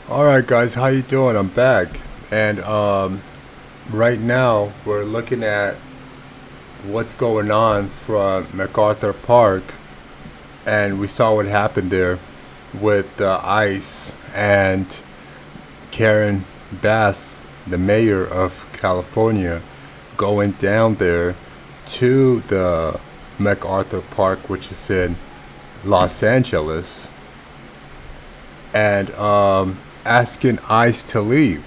All right, guys, how you doing? I'm back, and right now we're looking at what's going on from MacArthur Park, and we saw what happened there with ICE and Karen Bass, the mayor of California, going down there to the MacArthur Park, which is in Los Angeles, and asking ICE to leave.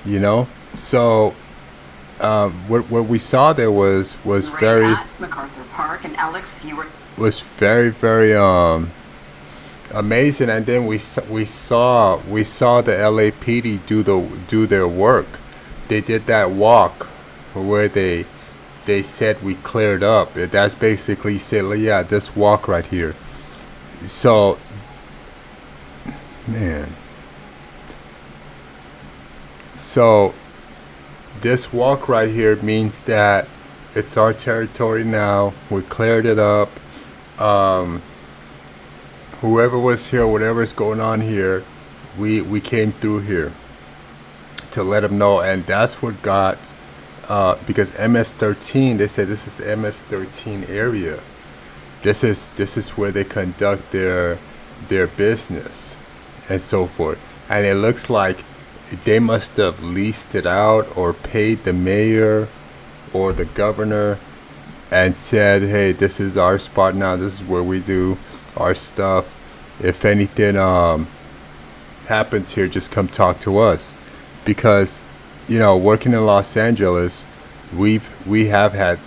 You know, so what we saw there was Right very at MacArthur Park, and Alex, you were was very amazing. And then we saw the LAPD do their work. They did that walk where they said we cleared up. That's basically said, yeah, this walk right here. So, man, so this walk right here means that it's our territory now. We cleared it up. Um, Whoever was here, whatever's going on here, we came through here to let them know, and that's what got because MS-13. They said this is MS-13 area. This is where they conduct their business and so forth. And it looks like they must have leased it out or paid the mayor or the governor and said, hey, this is our spot now. This is where we do our stuff. If anything happens here, just come talk to us. Because, working in Los Angeles, we have had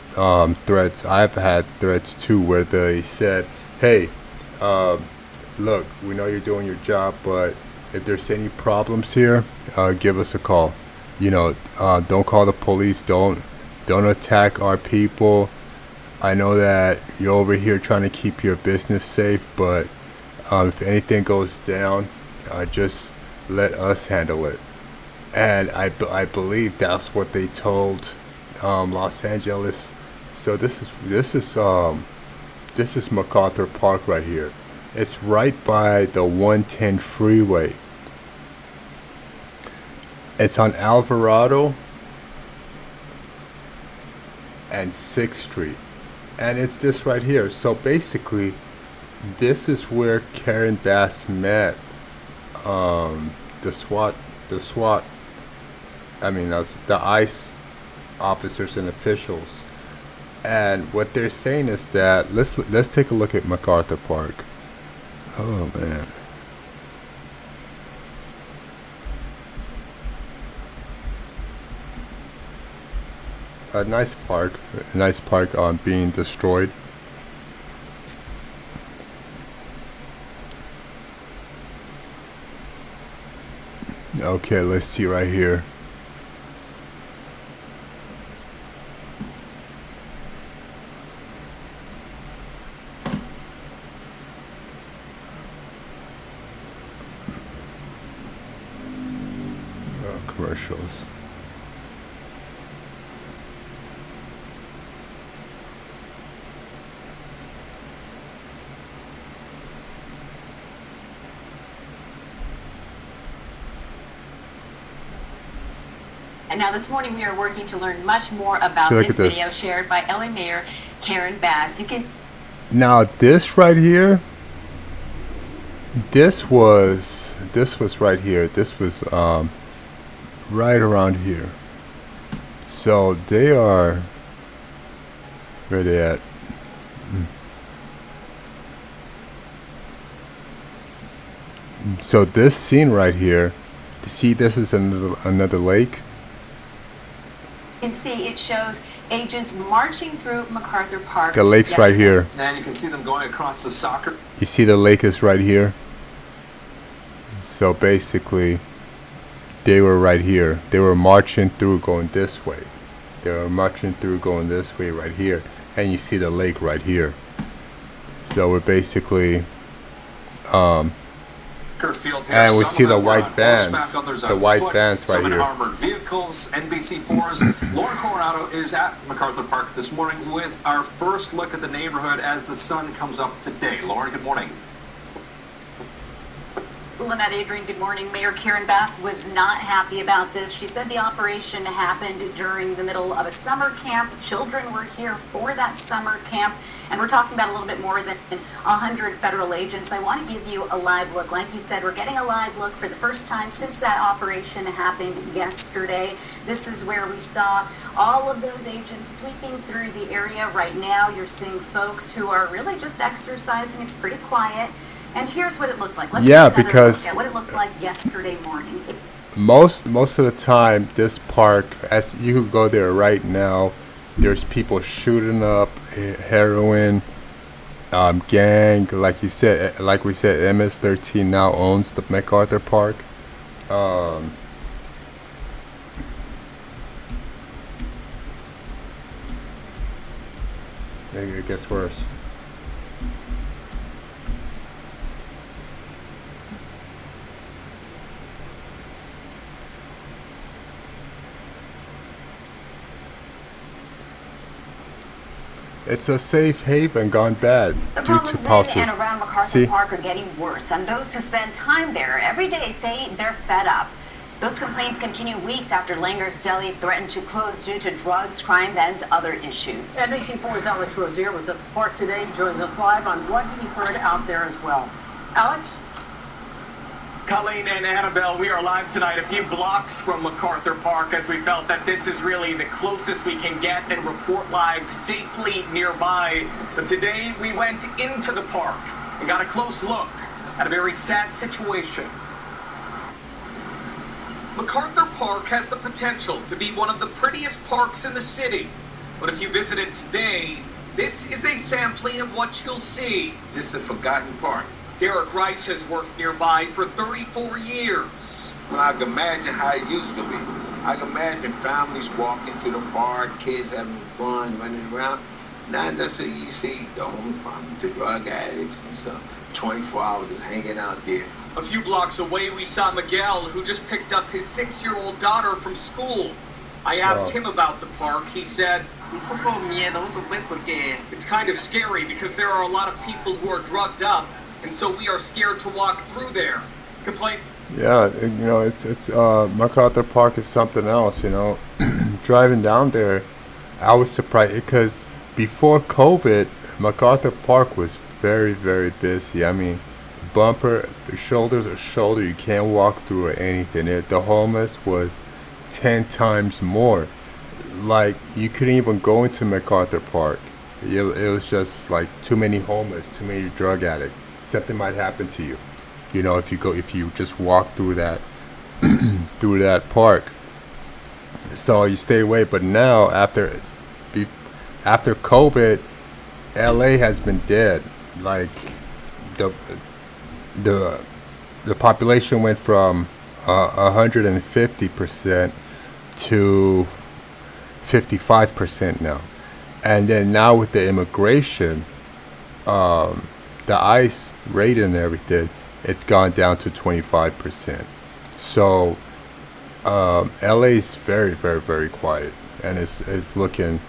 threats. I've had threats too, where they said, hey, look, we know you're doing your job, but if there's any problems here, give us a call. Don't call the police. Don't attack our people. I know that you're over here trying to keep your business safe, but if anything goes down, just let us handle it. And I believe that's what they told Los Angeles. So this is MacArthur Park right here. It's right by the 110 freeway. It's on Alvarado and 6th Street. And it's this right here. So basically, this is where Karen Bass met the SWAT. I mean, that's the ICE officers and officials. And what they're saying is that let's take a look at MacArthur Park. Oh man. A nice park being destroyed. Okay, let's see right here. Commercials. And now this morning we are working to learn much more about So look this at this. video shared by LA Mayor Karen Bass. You can Now this right here, this was right here. This was right around here. So they are, where they at? So this scene right here, see, this is another lake. see it shows agents marching through MacArthur Park. The lake's right here. And you can see them going across the soccer. You see the lake is right here. So basically, they were right here. They were marching through going this way. They were marching through going this way right here. And you see the lake right here. So we're basically field here. And we Some see of the them were white on vans, horseback, others the on white foot, vans right some in here. armored vehicles, NBC4's Lauren Coronado is at MacArthur Park this morning with our first look at the neighborhood as the sun comes up today. Lauren, good morning. Lynette, Adrian, good morning. Mayor Karen Bass was not happy about this. She said the operation happened during the middle of a summer camp. Children were here for that summer camp, and we're talking about a little bit more than 100 federal agents. I want to give you a live look. Like you said, we're getting a live look for the first time since that operation happened yesterday. This is where we saw all of those agents sweeping through the area. Right now, you're seeing folks who are really just exercising. It's pretty quiet. And here's what it looked like. Let's take another look at what it looked like yesterday morning. Most of the time, this park, as you could go there right now, there's people shooting up heroin, gang. Like we said, MS-13 now owns the MacArthur Park. It gets worse. It's a safe haven gone bad The due to problems in politics. and around MacArthur Park are getting worse, and those who spend time there every day say they're fed up. Those complaints continue weeks after Langer's Deli threatened to close due to drugs, crime, and other issues. NBC4's Alex Rozier was at the park today. He joins us live on what he heard out there as well. Alex? Colleen and Annabelle, we are live tonight a few blocks from MacArthur Park as we felt that this is really the closest we can get and report live safely nearby. But today we went into the park and got a close look at a very sad situation. MacArthur Park has the potential to be one of the prettiest parks in the city. But if you visit it today, this is a sampling of what you'll see. This is a forgotten park. Derek Rice has worked nearby for 34 years. When I can imagine how it used to be. I can imagine families walking to the park, kids having fun, running around. Now that's what you see, the homeless problem, the drug addicts, and some 24 hours just hanging out there. A few blocks away, we saw Miguel, who just picked up his 6-year-old daughter from school. I asked him about the park. He said, it's kind of scary because there are a lot of people who are drugged up, and so we are scared to walk through there. Complain. Yeah, it's MacArthur Park is something else, Driving down there, I was surprised because before COVID, MacArthur Park was very, very busy. I mean, bumper, shoulder to shoulder, you can't walk through or anything. The homeless was 10 times more. Like, you couldn't even go into MacArthur Park. It was just like too many homeless, too many drug addicts. Something might happen to you, if you just walk through that through that park. So you stay away. But now after COVID, LA has been dead. Like the population went from 150% to 55% now, and then now with the immigration, the ICE rate and everything, it's gone down to 25%. So LA is very, very, very quiet, and it's looking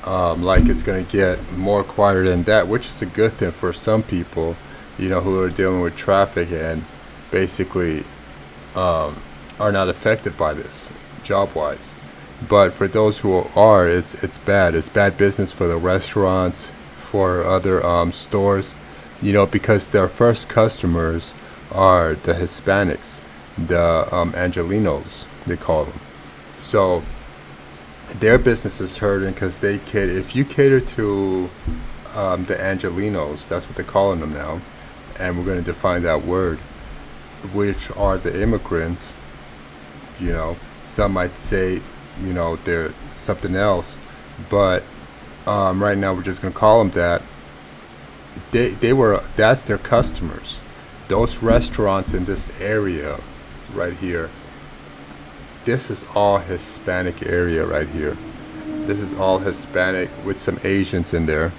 like it's going to get more quieter than that, which is a good thing for some people, who are dealing with traffic and basically are not affected by this job-wise. But for those who are, it's bad. It's bad business for the restaurants, for other stores, because their first customers are the Hispanics, the Angelenos, they call them. So their business is hurting because if you cater to the Angelenos, that's what they're calling them now, and we're going to define that word, which are the immigrants. Some might say, they're something else, but right now we're just going to call them that. That's their customers. Those restaurants in this area right here, this is all Hispanic area right here. This is all Hispanic with some Asians in there.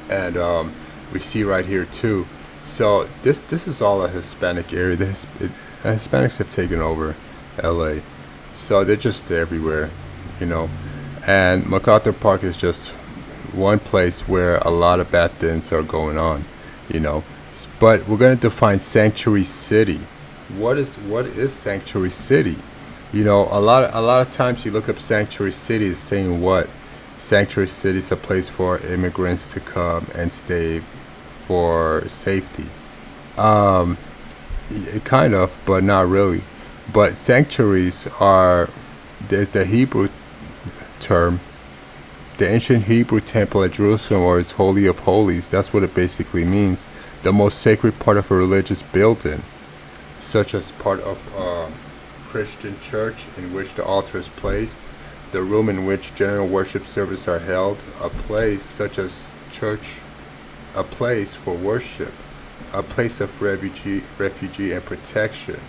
And we see right here too. So this is all a Hispanic area. Hispanics have taken over LA. So they're just everywhere, you know. And MacArthur Park is just one place where a lot of bad things are going on, you know. But we're going to define sanctuary city. What is sanctuary city? You know, a lot of times you look up sanctuary city, it's saying what? Sanctuary city is a place for immigrants to come and stay for safety. Kind of, but not really. But sanctuaries are the Hebrew term. The ancient Hebrew temple at Jerusalem, or its Holy of Holies, that's what it basically means. The most sacred part of a religious building, such as part of a Christian church in which the altar is placed, the room in which general worship services are held, a place such as church, a place for worship, a place of refugee and protection,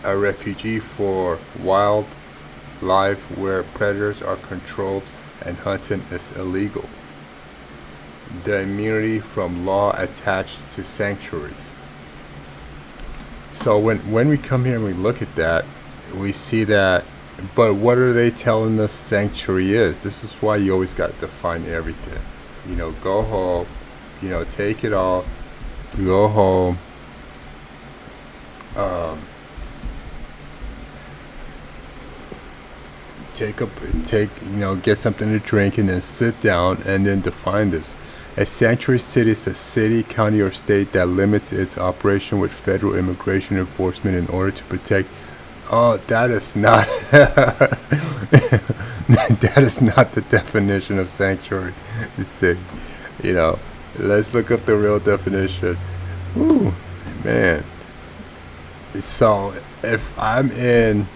a refugee for wildlife where predators are controlled and hunting is illegal. The immunity from law attached to sanctuaries. So when we come here and we look at that, we see that, but what are they telling us sanctuary is? This is why you always got to define everything. You know, go home, you know, take it all, go home, get something to drink and then sit down and then define this. A sanctuary city is a city, county, or state that limits its operation with federal immigration enforcement in order to protect. Oh, that is not that is not the definition of sanctuary city. You know, let's look up the real definition. Ooh, man. So if I'm in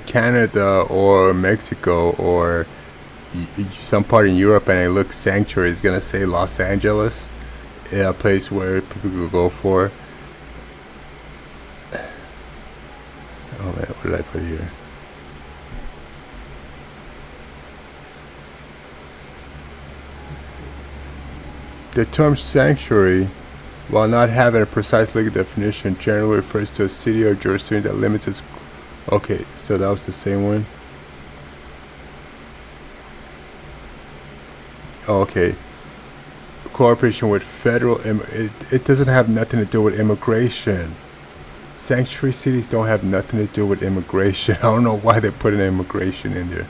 Canada or Mexico or some part in Europe and I look sanctuary, it's gonna say Los Angeles, a place where people could go for. Oh man, what did I put here? The term sanctuary, while not having a precise legal definition, generally refers to a city or jurisdiction that limits its. Okay, so that was the same one. Okay. Cooperation with federal. It doesn't have nothing to do with immigration. Sanctuary cities don't have nothing to do with immigration. I don't know why they put an immigration in there.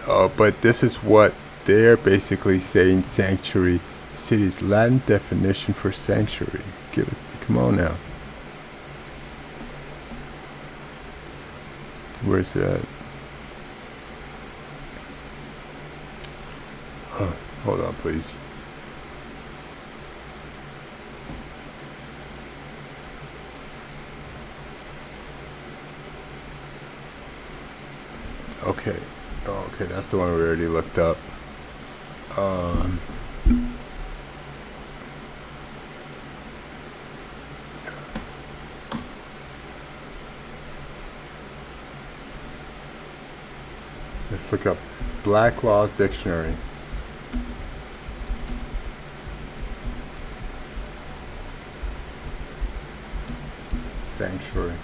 But this is what they're basically saying sanctuary cities. Latin definition for sanctuary. Come on now. Where's it at? Hold on, please. Okay. Oh, okay, that's the one we already looked up. Let's look up Black Law Dictionary. Sanctuary.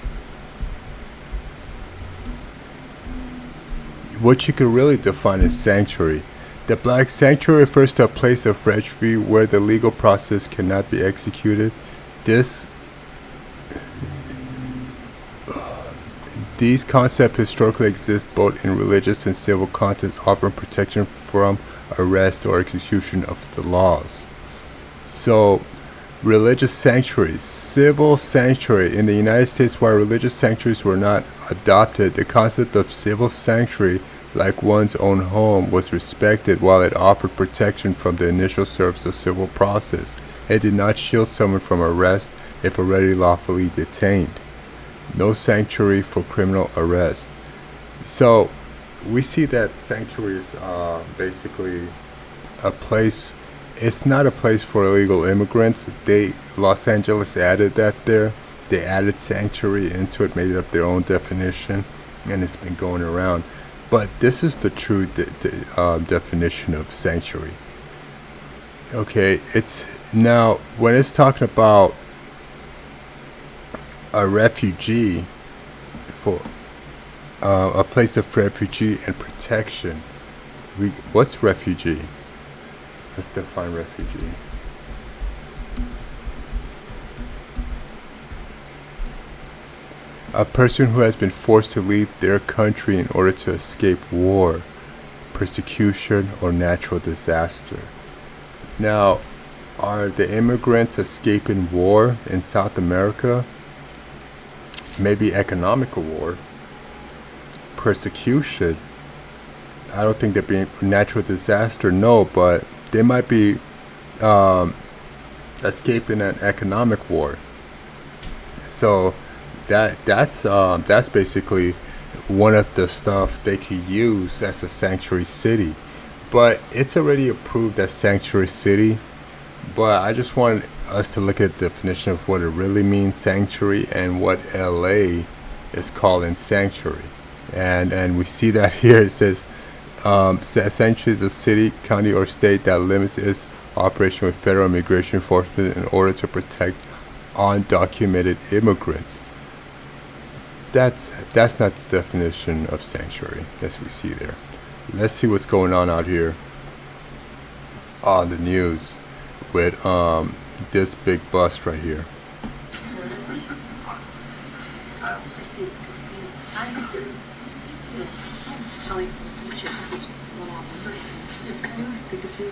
What you could really define as sanctuary. The black sanctuary refers to a place of refuge where the legal process cannot be executed. These concepts historically exist both in religious and civil contexts, offering protection from arrest or execution of the laws. So, religious sanctuaries, civil sanctuary. In the United States, while religious sanctuaries were not adopted, the concept of civil sanctuary, like one's own home, was respected while it offered protection from the initial service of civil process. It did not shield someone from arrest if already lawfully detained. No sanctuary for criminal arrest. So we see that sanctuary is basically a place. It's not a place for illegal immigrants. Los Angeles added that there. They added sanctuary into it, made up their own definition, and it's been going around. But this is the true definition of sanctuary. Okay, it's now when it's talking about a refugee for a place of refugee and protection. What's refugee? Let's define refugee. A person who has been forced to leave their country in order to escape war, persecution, or natural disaster. Now, are the immigrants escaping war in South America? Maybe economical war, persecution. I don't think they're being natural disaster, no, but they might be escaping an economic war. So that's basically one of the stuff they could use as a sanctuary city. But it's already approved as sanctuary city. But I just want us to look at the definition of what it really means, sanctuary, and what LA is calling sanctuary. And we see that here. It says sanctuary is a city, county, or state that limits its operation with federal immigration enforcement in order to protect undocumented immigrants. That's not the definition of sanctuary as we see there. Let's see what's going on out here on the news with this big bust right here. Good to see you.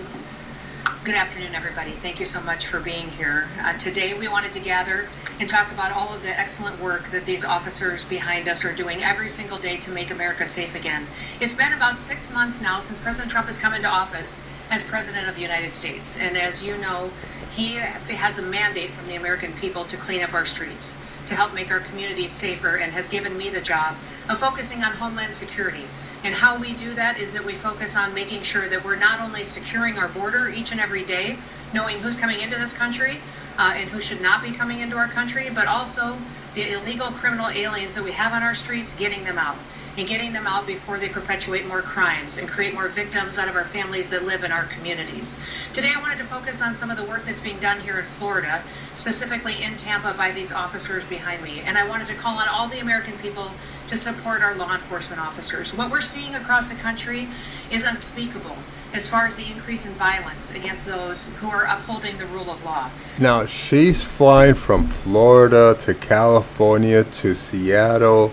Good afternoon, everybody. Thank you so much for being here. Today, we wanted to gather and talk about all of the excellent work that these officers behind us are doing every single day to make America safe again. It's been about 6 months now since President Trump has come into office as President of the United States. And as you know, he has a mandate from the American people to clean up our streets, to help make our communities safer, and has given me the job of focusing on Homeland Security. And how we do that is that we focus on making sure that we're not only securing our border each and every day, knowing who's coming into this country and who should not be coming into our country, but also the illegal criminal aliens that we have on our streets, getting them out. And getting them out before they perpetuate more crimes and create more victims out of our families that live in our communities. Today I wanted to focus on some of the work that's being done here in Florida, specifically in Tampa by these officers behind me. And I wanted to call on all the American people to support our law enforcement officers. What we're seeing across the country is unspeakable as far as the increase in violence against those who are upholding the rule of law. Now, she's flying from Florida to California to Seattle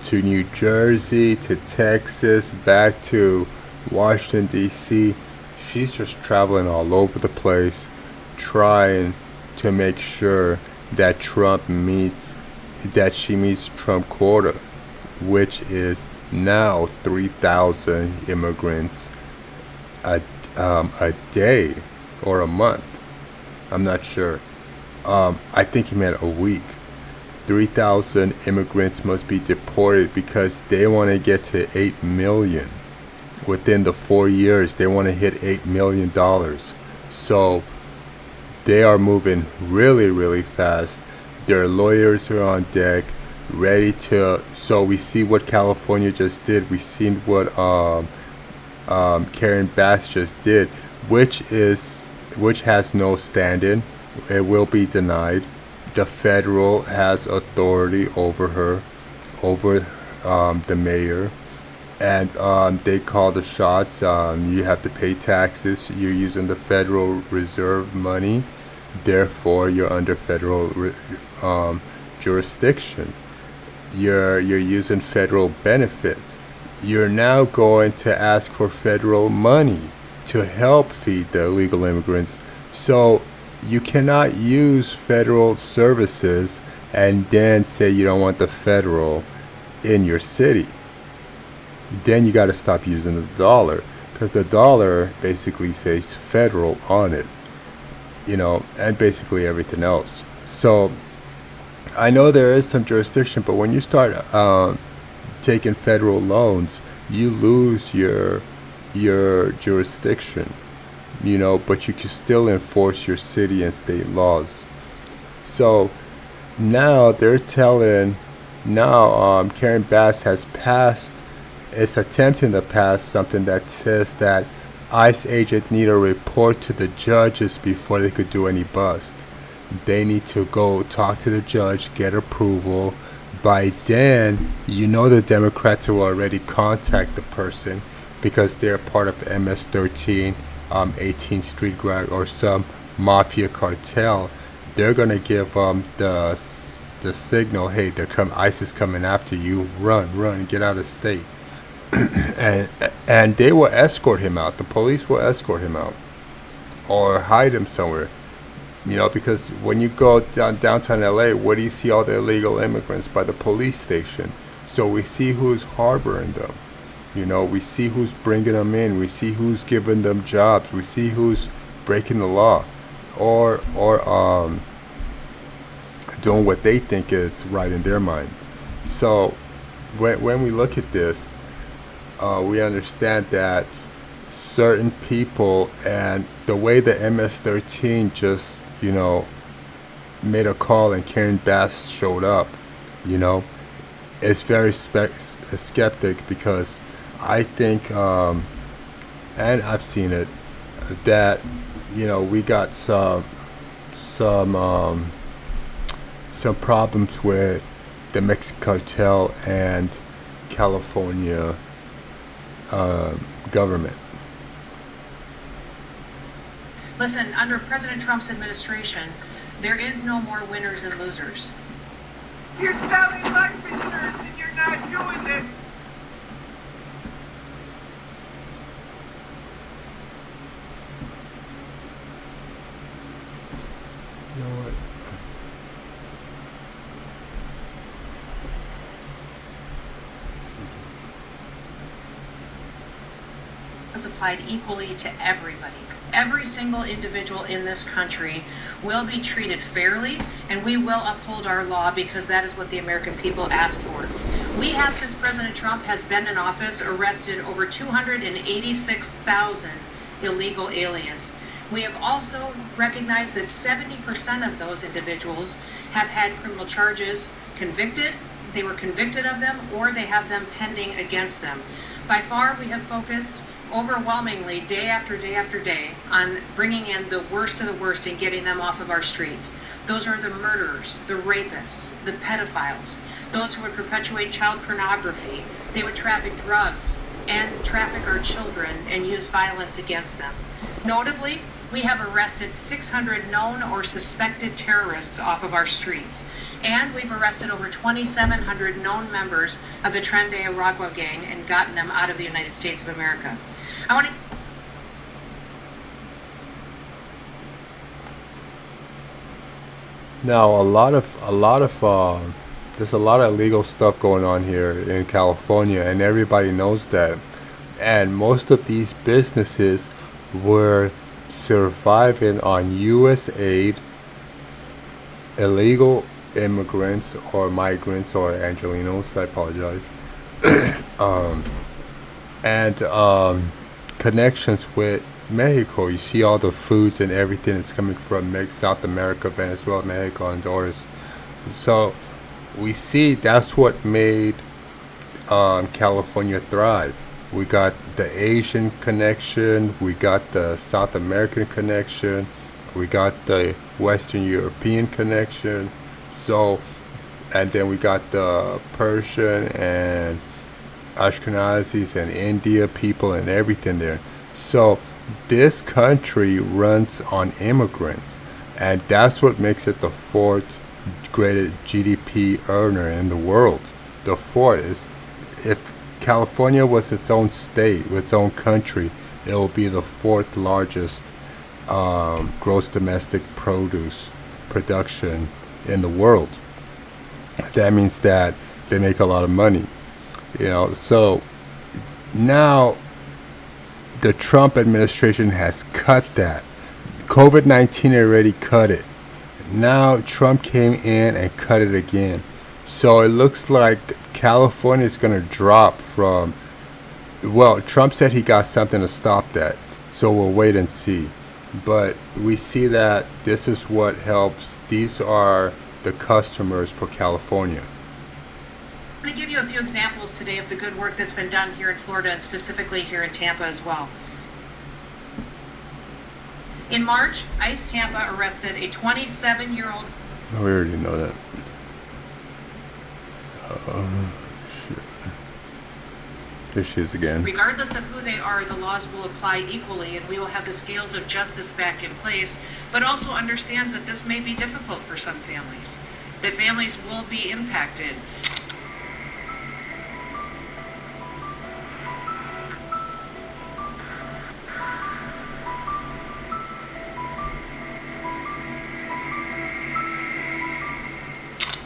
to New Jersey, to Texas, back to Washington, D.C. She's just traveling all over the place, trying to make sure that she meets Trump quota, which is now 3,000 immigrants a day or a month. I'm not sure. I think he meant a week. 3,000 immigrants must be deported because they want to get to 8 million. Within the 4 years, they want to hit $8 million. So they are moving really, really fast. Their lawyers are on deck, ready to. So we see what California just did. We seen what Karen Bass just did, which has no stand-in. It will be denied. The federal has authority over her, over the mayor, and they call the shots. You have to pay taxes. You're using the Federal Reserve money, therefore you're under federal jurisdiction. You're using federal benefits. You're now going to ask for federal money to help feed the illegal immigrants. So you cannot use federal services and then say you don't want the federal in your city. Then you got to stop using the dollar, because the dollar basically says federal on it, and basically everything else. So I know there is some jurisdiction, but when you start taking federal loans, you lose your jurisdiction. But you can still enforce your city and state laws. So now they're telling, Karen Bass is attempting to pass something that says that ICE agent need to report to the judges before they could do any bust. They need to go talk to the judge, get approval. By then, you know the Democrats will already contact the person because they're part of MS-13, 18th Street Gang, or some mafia cartel. They're gonna give the signal, hey, ICE is coming after you. Run, get out of state. and they will escort him out. The police will escort him out or hide him somewhere. Because when you go downtown LA, where do you see all the illegal immigrants? By the police station. So we see who's harboring them. We see who's bringing them in. We see who's giving them jobs. We see who's breaking the law, or doing what they think is right in their mind. So when we look at this, we understand that certain people, and the way the MS-13 just made a call and Karen Bass showed up, it's very skeptic, because I think, and I've seen it, that we got some problems with the Mexican cartel and California government. Listen, under President Trump's administration, there is no more winners and losers. You're selling life insurance and you're not doing it. You know what? Is applied equally to everybody. Every single individual in this country will be treated fairly, and we will uphold our law, because that is what the American people asked for. We have, since President Trump has been in office, arrested over 286,000 illegal aliens. We have also recognized that 70% of those individuals have had criminal charges convicted. They were convicted of them, or they have them pending against them. By far, we have focused overwhelmingly, day after day after day, on bringing in the worst of the worst and getting them off of our streets. Those are the murderers, the rapists, the pedophiles, those who would perpetuate child pornography. They would traffic drugs and traffic our children and use violence against them. Notably, we have arrested 600 known or suspected terrorists off of our streets. And we've arrested over 2,700 known members of the Tren de Aragua gang and gotten them out of the United States of America. I want to... Now, there's a lot of illegal stuff going on here in California, and everybody knows that. And most of these businesses were surviving on U.S. aid, illegal immigrants or migrants or Angelenos, I apologize, and connections with Mexico. You see all the foods and everything that's coming from South America, Venezuela, Mexico, Honduras. So we see that's what made California thrive. We got the Asian connection, we got the South American connection, we got the Western European connection. So, and then we got the Persian and Ashkenazis and India people and everything there. So this country runs on immigrants, and that's what makes it the fourth greatest GDP earner in the world. The fourth is, if California was its own state, its own country, it will be the fourth largest gross domestic produce production in the world. That means that they make a lot of money, so now the Trump administration has cut that. COVID-19 already cut it. Now Trump came in and cut it again. So it looks like California is going to drop from, well, Trump said he got something to stop that. So we'll wait and see. But we see that this is what helps. These are the customers for California. I'm going to give you a few examples today of the good work that's been done here in Florida, and specifically here in Tampa as well. In March, ICE Tampa arrested a 27-year-old. Oh, we already know that. Shit. There she is again. Regardless of who they are, the laws will apply equally, and we will have the scales of justice back in place, but also understands that this may be difficult for some families, that families will be impacted.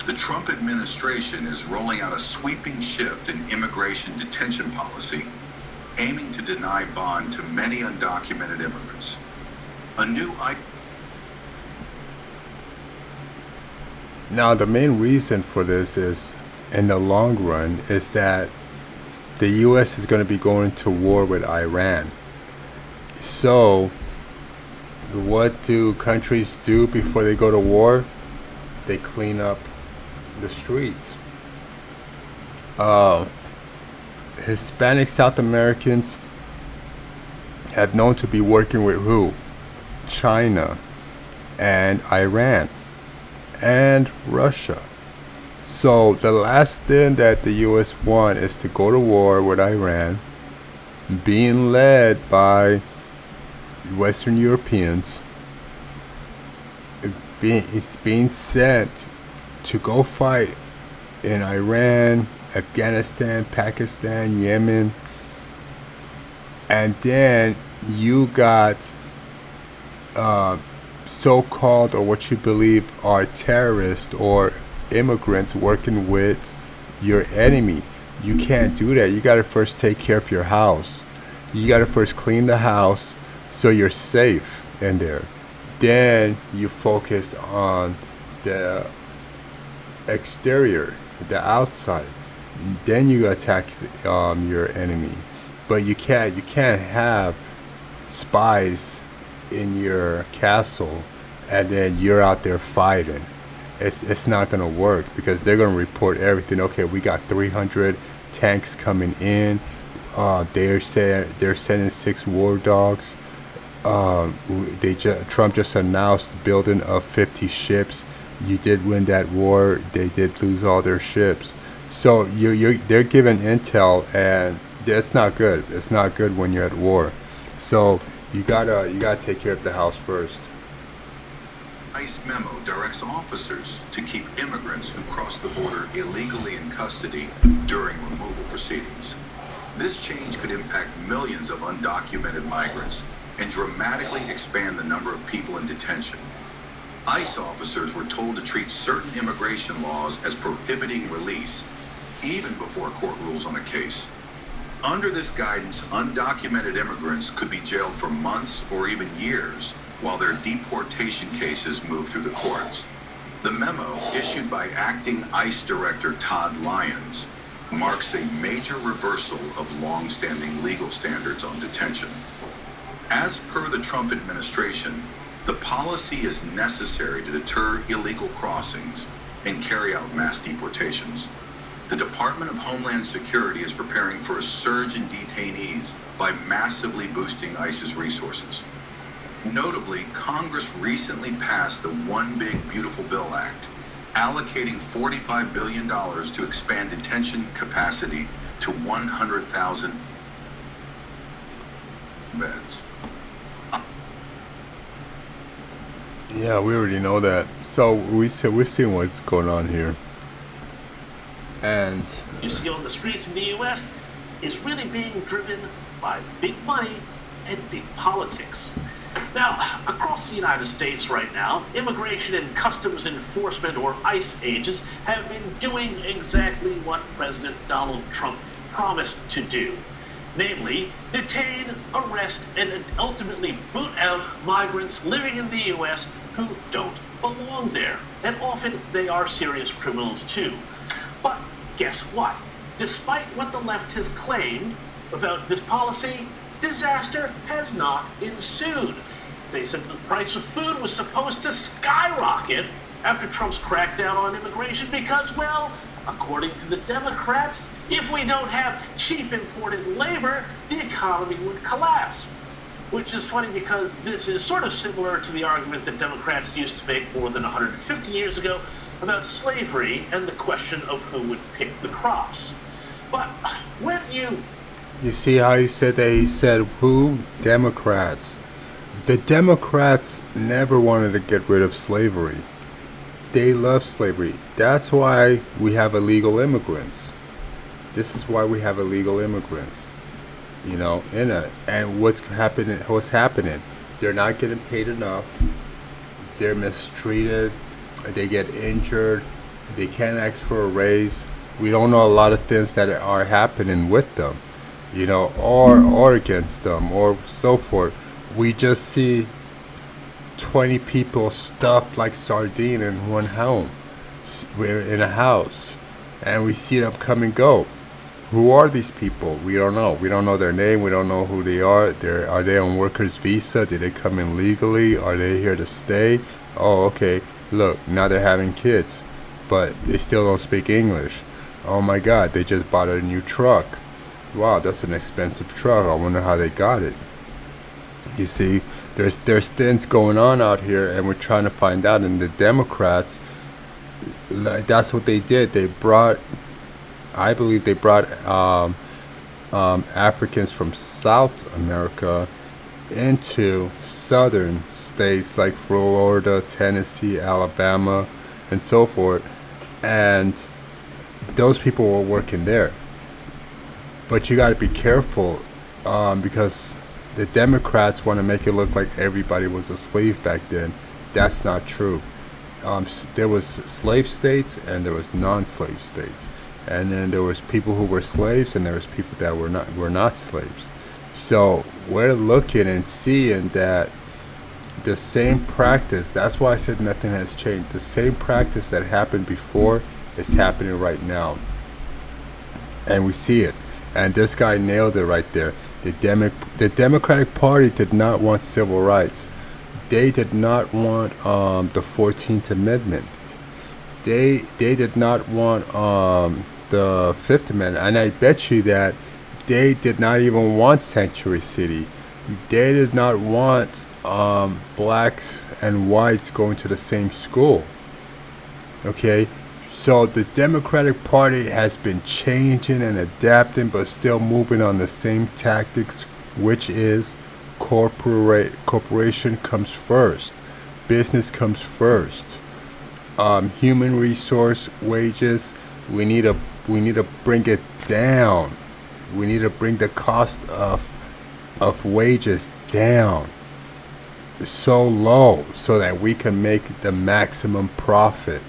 The Trump administration is rolling out a sweeping shift in immigration detention policy, aiming to deny bond to many undocumented immigrants. A new Now, the main reason for this is, in the long run, is that the U.S. is going to be going to war with Iran. So, what do countries do before they go to war? They clean up the streets. Hispanic South Americans have known to be working with who? China and Iran and Russia. So the last thing that the US want is to go to war with Iran, being led by Western Europeans. It's being sent to go fight in Iran, Afghanistan, Pakistan, Yemen, and then you got so-called, or what you believe are terrorists or immigrants working with your enemy. You can't do that. You got to first take care of your house. You got to first clean the house so you're safe in there. Then you focus on the exterior, the outside. Then you attack your enemy. But you can't have spies in your castle and then you're out there fighting. It's not gonna work, because they're gonna report everything. Okay, we got 300 tanks coming in. They're sending 6 war dogs. Trump just announced building of 50 ships. You did win that war. They did lose all their ships. So they're giving intel, and that's not good. It's not good when you're at war. So you gotta take care of the house first. ICE memo directs officers to keep immigrants who cross the border illegally in custody during removal proceedings. This change could impact millions of undocumented migrants and dramatically expand the number of people in detention. ICE officers were told to treat certain immigration laws as prohibiting release, even before a court rules on a case. Under this guidance, undocumented immigrants could be jailed for months or even years while their deportation cases move through the courts. The memo, issued by Acting ICE Director Todd Lyons, marks a major reversal of long-standing legal standards on detention. As per the Trump administration, the policy is necessary to deter illegal crossings and carry out mass deportations. The Department of Homeland Security is preparing for a surge in detainees by massively boosting ICE's resources. Notably, Congress recently passed the One Big Beautiful Bill Act, allocating $45 billion to expand detention capacity to 100,000 beds. Yeah, we already know that. So we're seeing what's going on here. And you see on the streets in the U.S. is really being driven by big money and big politics. Now, across the United States right now, Immigration and Customs Enforcement, or ICE agents, have been doing exactly what President Donald Trump promised to do. Namely, detain, arrest, and ultimately boot out migrants living in the U.S. who don't belong there. And often they are serious criminals too. But guess what? Despite what the left has claimed about this policy, disaster has not ensued. They said the price of food was supposed to skyrocket after Trump's crackdown on immigration because, well, according to the Democrats, if we don't have cheap imported labor, the economy would collapse. which is funny because this is sort of similar to the argument that Democrats used to make more than 150 years ago about slavery and the question of who would pick the crops. But when You see how he said that? He said, who? Democrats. The Democrats never wanted to get rid of slavery. They love slavery. That's why we have illegal immigrants. This is why we have illegal immigrants. You know, and what's happening? They're not getting paid enough. They're mistreated. They get injured. They can't ask for a raise. We don't know a lot of things that are happening with them, you know, or against them, or so forth. We just see 20 people stuffed like sardine in one home. We're in a house, and we see them come and go. Who are these people? We don't know. We don't know their name. We don't know who they are. Are they on workers' visa? Did they come in legally? Are they here to stay? Oh, okay. Look, now they're having kids, but they still don't speak English. Oh my God, they just bought a new truck. Wow, that's an expensive truck. I wonder how they got it. You see, there's things going on out here, and we're trying to find out. And the Democrats, that's what they did. I believe they brought Africans from South America into southern states like Florida, Tennessee, Alabama, and so forth. And those people were working there. But you got to be careful because the Democrats want to make it look like everybody was a slave back then. That's not true. There was slave states and there was non-slave states. And then there was people who were slaves, and there was people that were not slaves. So we're looking and seeing that the same practice, that's why I said nothing has changed. The same practice that happened before is happening right now. And we see it. And this guy nailed it right there. The Democratic Party did not want civil rights. They did not want the 14th Amendment. They did not want the Fifth Amendment, and I bet you that they did not even want Sanctuary City. They did not want blacks and whites going to the same school. Okay, so the Democratic Party has been changing and adapting, but still moving on the same tactics, which is corporation comes first, business comes first. Human resource wages, we need to bring it down. We need to bring the cost of wages down so low so that we can make the maximum profit.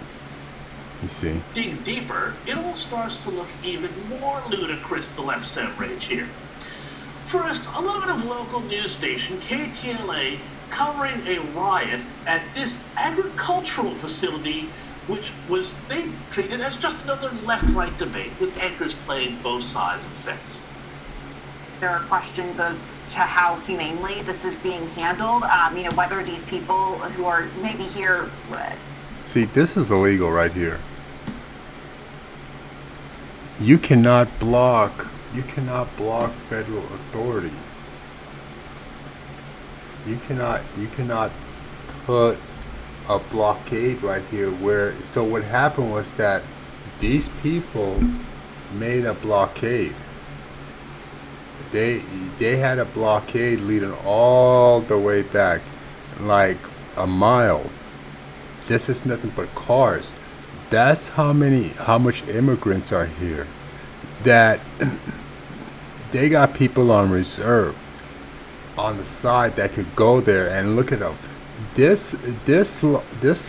You see? dig deeper, it all starts to look even more ludicrous, the left outrage here. First, a little bit of local news station, KTLA, covering a riot at this agricultural facility, which was they treated as just another left-right debate with anchors playing both sides of the fence. There are questions as to how humanely this is being handled. Whether these people who are maybe here. See, this is illegal right here. You cannot block federal authority. You cannot put a blockade right here so what happened was that these people made a blockade. They had a blockade leading all the way back, like a mile. This is nothing but cars. That's how much immigrants are here. That they got people on reserve on the side that could go there and look at them. This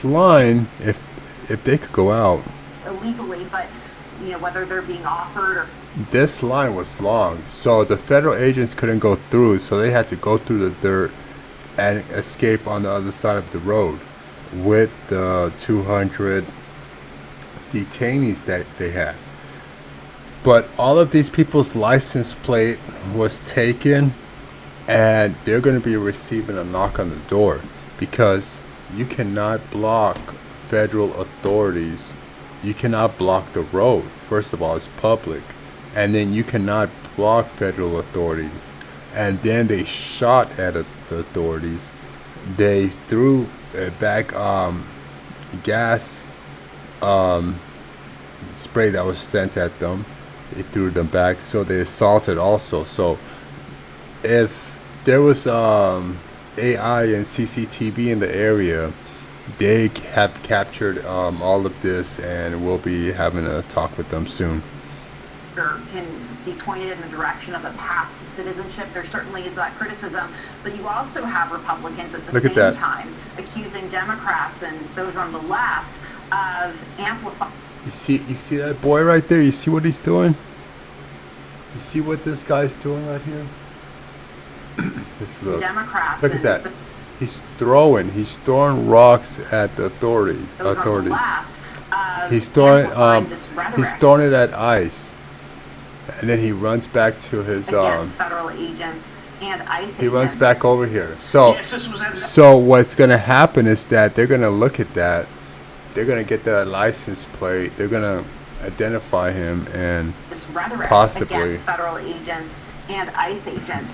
line, if they could go out illegally, but whether they're being offered or. This line was long, so the federal agents couldn't go through, so they had to go through the dirt and escape on the other side of the road with the 200 detainees that they had. But all of these people's license plate was taken, and they're going to be receiving a knock on the door because you cannot block federal authorities. You cannot block the road. First of all, it's public. And then you cannot block federal authorities. and then they shot at the authorities. They threw back gas spray that was sent at them. They threw them back, so they assaulted also. So if there was AI and CCTV in the area, they have captured all of this, and we'll be having a talk with them soon. Can be pointed in the direction of a path to citizenship. There certainly is that criticism, but you also have Republicans at the same time accusing Democrats and those on the left of amplifying. You see that boy right there? You see what he's doing? You see what this guy's doing right here? Look. Democrats. Look at that. He's throwing rocks at the authorities. Those on the left he's throwing it at ICE. And then he runs back to his against federal agents and ICE he agents. runs back over here. So what's going to happen is that they're going to look at that. They're going to get the license plate. They're going to identify him and this rhetoric possibly against federal agents and ICE agents.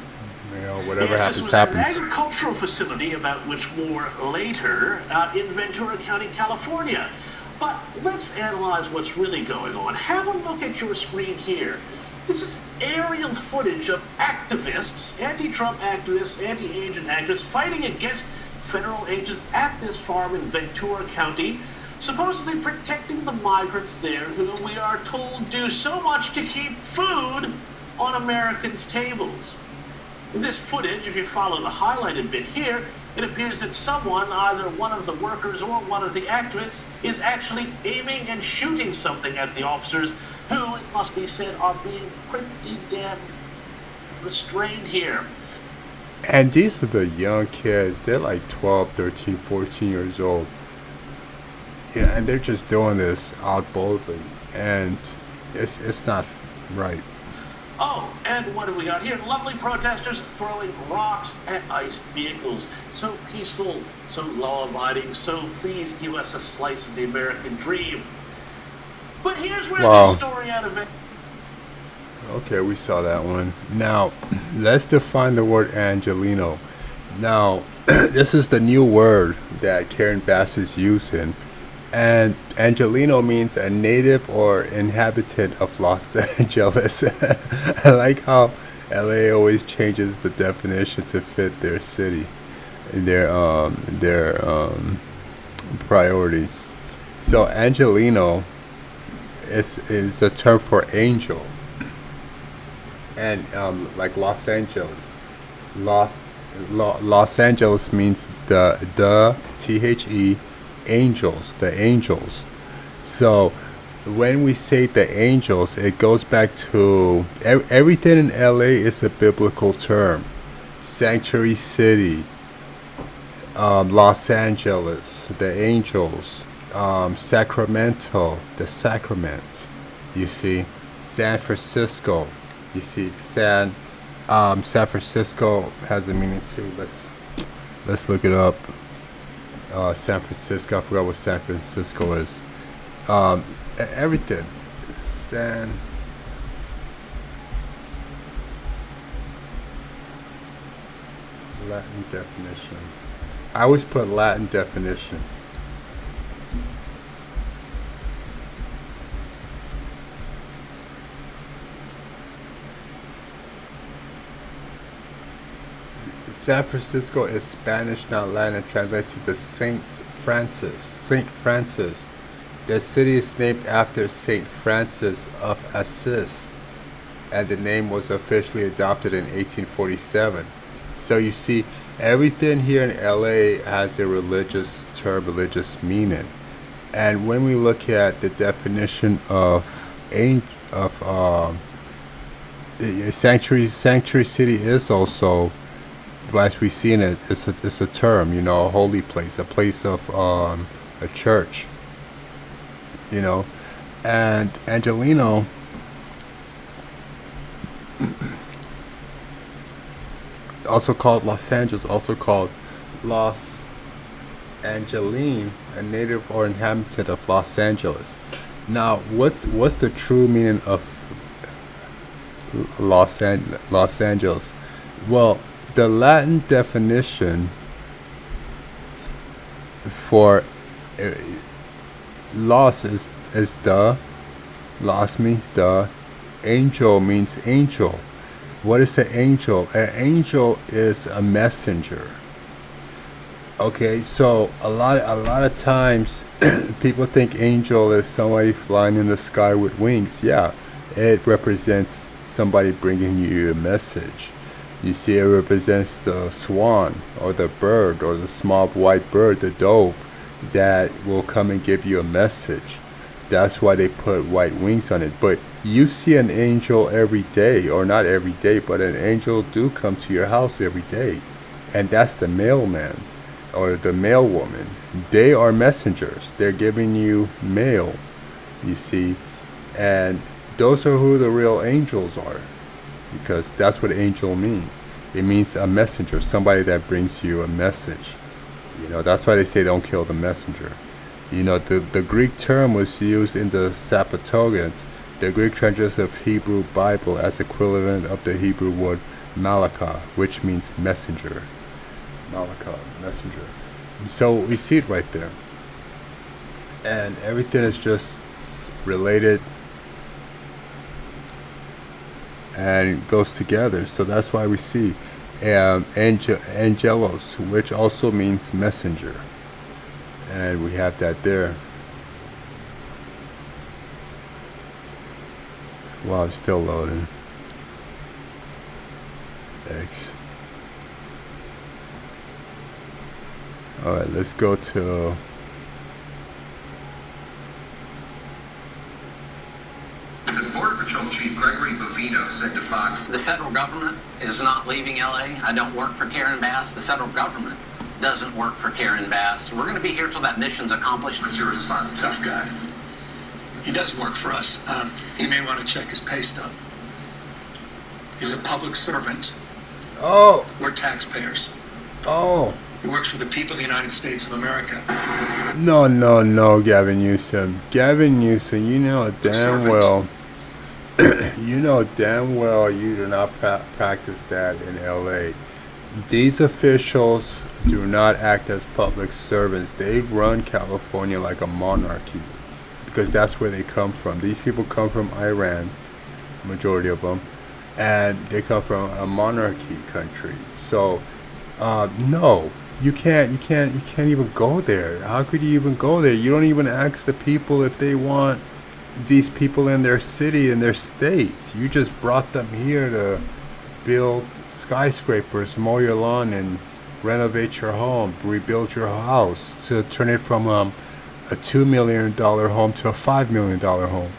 Whatever this was happens. an agricultural facility, about which more later, in Ventura County, California. But let's analyze what's really going on. Have a look at your screen here. This is aerial footage of activists, anti-Trump activists, anti-agent activists, fighting against federal agents at this farm in Ventura County, supposedly protecting the migrants there who we are told do so much to keep food on Americans' tables. In this footage, if you follow the highlighted bit here, it appears that someone, either one of the workers or one of the activists, is actually aiming and shooting something at the officers who, it must be said, are being pretty damn restrained here. And these are the young kids. They're like 12, 13, 14 years old. Yeah, and they're just doing this out boldly. And it's not right. Oh, and what have we got here? Lovely protesters throwing rocks at ICE vehicles. So peaceful, so law-abiding, so please give us a slice of the American dream. But here's where this story out of it. Okay, we saw that one. Now, let's define the word Angeleno. Now, this is the new word that Karen Bass is using. And Angeleno means a native or inhabitant of Los Angeles. I like how LA always changes the definition to fit their city and their priorities. So Angeleno is a term for angel, and like Los Angeles, Los Angeles means the THE. Angels, the angels. So when we say the angels, it goes back to everything in LA is a biblical term. Sanctuary City, Los Angeles, the angels, Sacramento, the sacrament. You see, San Francisco. You see, San Francisco has a meaning too. Let's look it up. San Francisco. I forgot what San Francisco is. Everything. Latin definition. I always put Latin definition. San Francisco is Spanish, not Latin, translated to the Saint Francis. The city is named after Saint Francis of Assisi, and the name was officially adopted in 1847. So you see, everything here in LA has a religious term, religious meaning. And when we look at the definition of sanctuary city is also, as we see in it, it's a term, you know, a holy place, a place of a church, you know. And Angeleno, also called Los Angeles, also called Los Angeline, a native or inhabitant of Los Angeles. Now, what's the true meaning of Los Angeles? Well, the Latin definition for uh, los is the. Los means the. Angel means angel. What is an angel? An angel is a messenger. Okay, so a lot of times people think angel is somebody flying in the sky with wings. Yeah, it represents somebody bringing you a message. You see, it represents the swan or the bird or the small white bird, the dove, that will come and give you a message. That's why they put white wings on it. But you see an angel every day, or not every day, but an angel do come to your house every day. And that's the mailman or the mailwoman. They are messengers. They're giving you mail, you see. And those are who the real angels are, because that's what angel means. It means a messenger, somebody that brings you a message. You know, that's why they say don't kill the messenger. You know, the Greek term was used in the Septuagint, the Greek translation of Hebrew Bible, as equivalent of the Hebrew word malaka, which means messenger. Malaka, messenger. So we see it right there. And everything is just related and goes together. So that's why we see Angelos, which also means messenger. And we have that there. Wow, it's still loading. Thanks. Alright, let's go to Border Patrol Chief Gregory Bovino said to Fox, "The federal government is not leaving LA. I don't work for Karen Bass. The federal government doesn't work for Karen Bass. We're going to be here till that mission's accomplished." What's your response? Tough guy. He does work for us. He may want to check his pay stub. He's a public servant. Oh. We're taxpayers. Oh. He works for the people of the United States of America. No, Gavin Newsom. Gavin Newsom, you know damn well. You know damn well you do not practice that in LA. These officials do not act as public servants. They run California like a monarchy, because that's where they come from. These people come from Iran, majority of them, and they come from a monarchy country. So, no, you can't even go there. How could you even go there? You don't even ask the people if they want these people in their city, in their states. You just brought them here to build skyscrapers, mow your lawn, and renovate your home, rebuild your house, to turn it from a $2 million home to a $5 million home.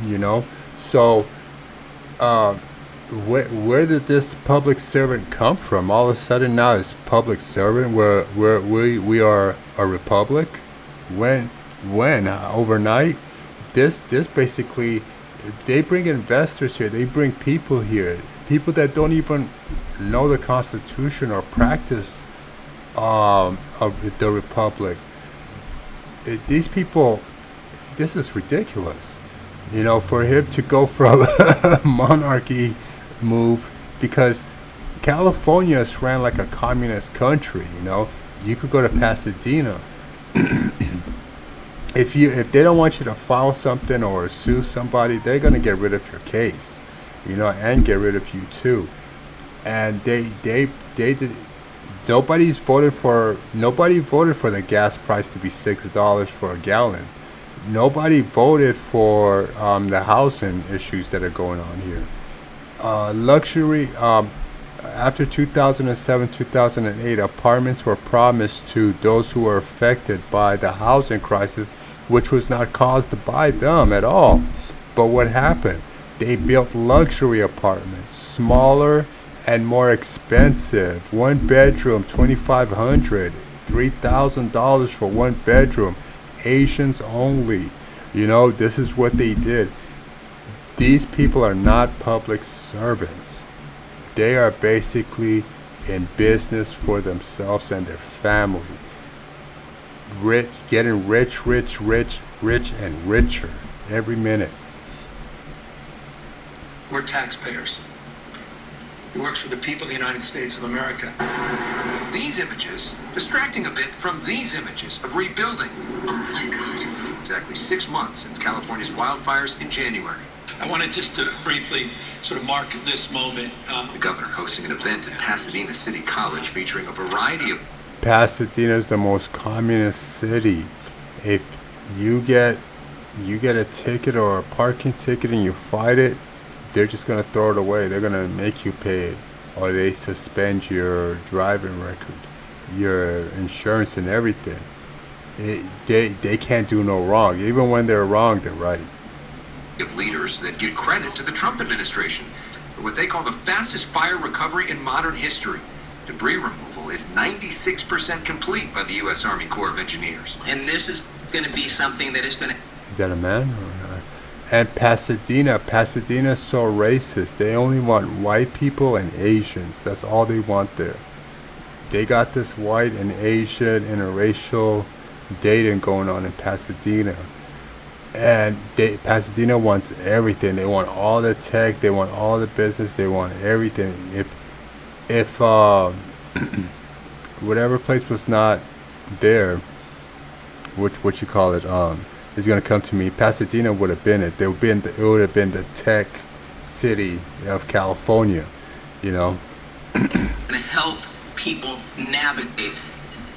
You know, so where did this public servant come from? All of a sudden now it's public servant. We are a republic. When overnight? This basically, they bring investors here. They bring people here. People that don't even know the Constitution or practice of the Republic. These people, this is ridiculous. You know, for him to go from a monarchy move, because California is ran like a communist country. You know, you could go to Pasadena. If they don't want you to file something or sue somebody, they're gonna get rid of your case, you know, and get rid of you too. And they did. Nobody voted for the gas price to be $6 for a gallon. Nobody voted for the housing issues that are going on here. Luxury. After 2007, 2008, apartments were promised to those who were affected by the housing crisis, which was not caused by them at all. But what happened? They built luxury apartments, smaller and more expensive. One bedroom, $2,500, $3,000 for one bedroom. Asians only. You know, this is what they did. These people are not public servants. They are basically in business for themselves and their family. Rich, getting rich, and richer every minute. We're taxpayers. He works for the people of the United States of America. These images, distracting a bit from these images of rebuilding. Oh my God. Exactly 6 months since California's wildfires in January. I wanted just to briefly sort of mark this moment. The governor hosting an event at Pasadena City College featuring a variety of... Pasadena is the most communist city. If you get a ticket or a parking ticket and you fight it, they're just gonna throw it away. They're gonna make you pay it, or they suspend your driving record, your insurance, and everything. They can't do no wrong. Even when they're wrong, they're right. ...of leaders that give credit to the Trump administration for what they call the fastest fire recovery in modern history. Debris removal is 96% complete by the U.S. Army Corps of Engineers. And this is going to be something that is going to... Is that a man or not? And Pasadena is so racist. They only want white people and Asians. That's all they want there. They got this white and Asian interracial dating going on in Pasadena. And Pasadena wants everything. They want all the tech. They want all the business. They want everything. If whatever place was not there, what you call it, is going to come to me. Pasadena would have been it. It would have been the tech city of California, you know. to help people navigate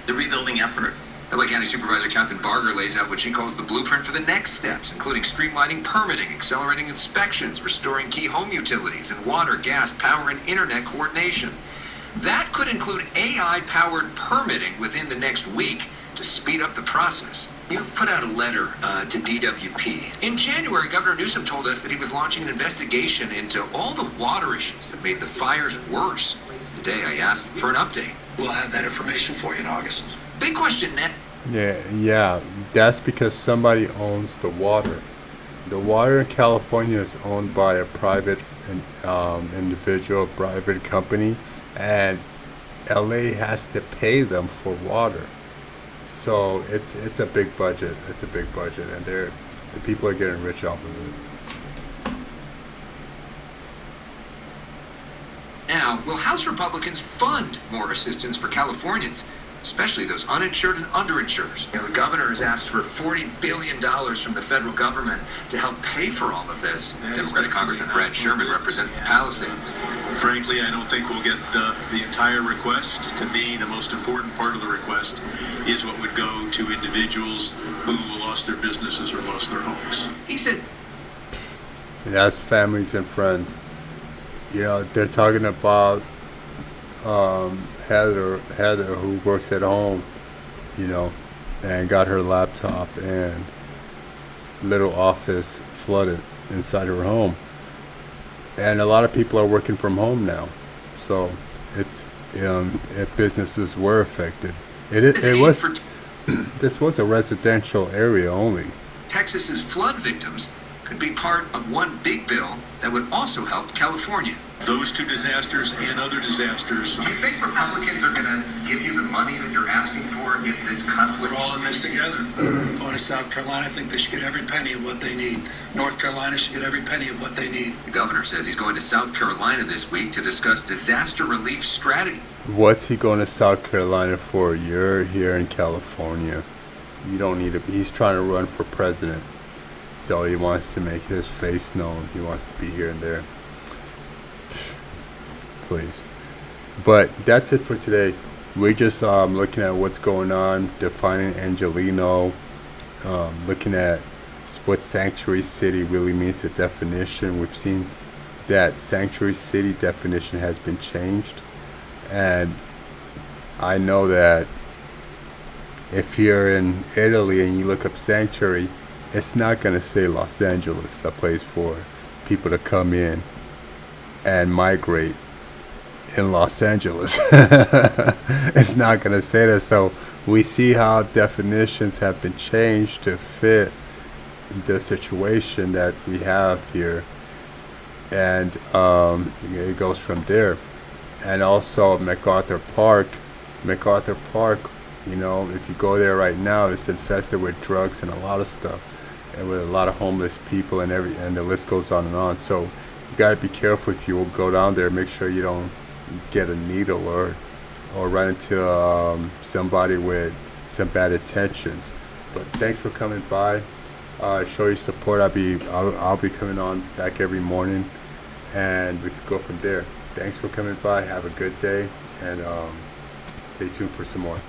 the rebuilding effort. LA County Supervisor Captain Barger lays out what she calls the blueprint for the next steps, including streamlining permitting, accelerating inspections, restoring key home utilities, and water, gas, power, and internet coordination. That could include AI-powered permitting within the next week to speed up the process. You put out a letter to DWP. In January, Governor Newsom told us that he was launching an investigation into all the water issues that made the fires worse. Today, I asked for an update. We'll have that information for you in August. Big question now. Yeah, that's because somebody owns the water. The water in California is owned by a private individual, private company, and LA has to pay them for water. So it's a big budget. It's a big budget, and the people are getting rich off of it. Now, will House Republicans fund more assistance for Californians, especially those uninsured and underinsured? The governor has asked for $40 billion from the federal government to help pay for all of this. Democratic Congressman Brad Sherman represents the Palisades. Frankly, I don't think we'll get the entire request. To me, the most important part of the request is what would go to individuals who lost their businesses or lost their homes. He says that's families and friends. You know, they're talking about Heather, who works at home, you know, and got her laptop and little office flooded inside her home. And a lot of people are working from home now, so it's businesses were affected. This was a residential area only. Texas's flood victims could be part of one big bill that would also help California. Those two disasters and other disasters. Do you think Republicans are going to give you the money that you're asking for if this conflict... We're all in this together. Going to South Carolina, I think they should get every penny of what they need. North Carolina should get every penny of what they need. The governor says he's going to South Carolina this week to discuss disaster relief strategy. What's he going to South Carolina for? You're here in California. You don't need to be. He's trying to run for president. So he wants to make his face known. He wants to be here and there. Please. But that's it for today. We're just looking at what's going on, defining Angeleno, looking at what sanctuary city really means, the definition. We've seen that sanctuary city definition has been changed. And I know that if you're in Italy and you look up sanctuary, it's not going to say Los Angeles, a place for people to come in and migrate in Los Angeles. It's not going to say that. So we see how definitions have been changed to fit the situation that we have here. And it goes from there. And also MacArthur Park, you know, if you go there right now, it's infested with drugs and a lot of stuff, and with a lot of homeless people and the list goes on and on. So you gotta be careful if you will go down there. Make sure you don't get a needle or run into somebody with some bad intentions. But thanks for coming by. Show your support. I'll be coming on back every morning, and we can go from there. Thanks for coming by. Have a good day, and stay tuned for some more.